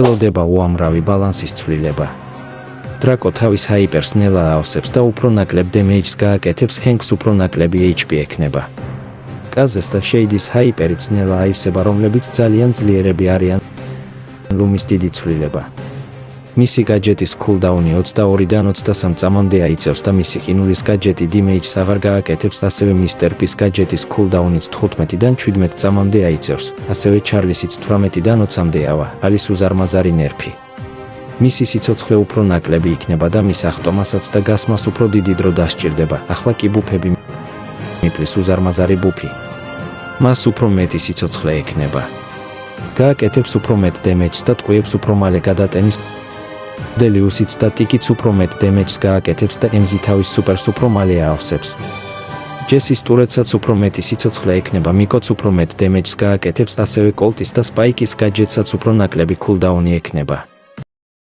ელოდება უამრავი ბალანსის ცვლილება. დრაკო თავის ჰაიპერს ნელა აავსებს და უფრო ნაკლებ დემეიჯს გააკეთებს, ჰენკს უფრო ნაკლები HP ექნება. კაზეს და შეიდის ჰაიპერიც ნელა აივსება, რომლებიც ძალიან ძლიერები არიან. ლუმის დიდი ცვლილება. მისი გაჯეტის კულდაუნი 22-დან 23 წამამდე აიწევს და მისი ყინულის გაჯეტი დემეიჯს აღარ გააკეთებს, ასევე მისტერ პის გაჯეტის კულდაუნიც 15-დან 17 წამამდე აიწევს, ასევე ჩარლისიც 18-დან 20-მდე ავა. არის უზარმაზარი ნერფი. მისი სიცოცხლე უფრო ნაკლები იქნება და მის ახტომასაც და გასმას უფრო დიდი დრო დასჭირდება. ახლა კი ბუფები მიფლის უზარმაზარი ბუფი. მას უფრო მეტი სიცოცხლე ექნება. გააკეთებს უფრო მეტ დემეჯს და ტყვიებს უფრო მალე გადატენის. დელიუსიც და ტიკიც უფრო მეტ დემეჯს გააკეთებს და ემზი თავის სუპერს უფრო მალე აავსებს. ჯესის ტურეტსაც უფრო მეტი სიცოცხლე ექნება, მიკოც უფრო მეტ დემეჯს გააკეთებს, ასევე კოლტის და სპაიკის გაჯეტსაც უფრო ნაკლები კულდაუნი ექნება.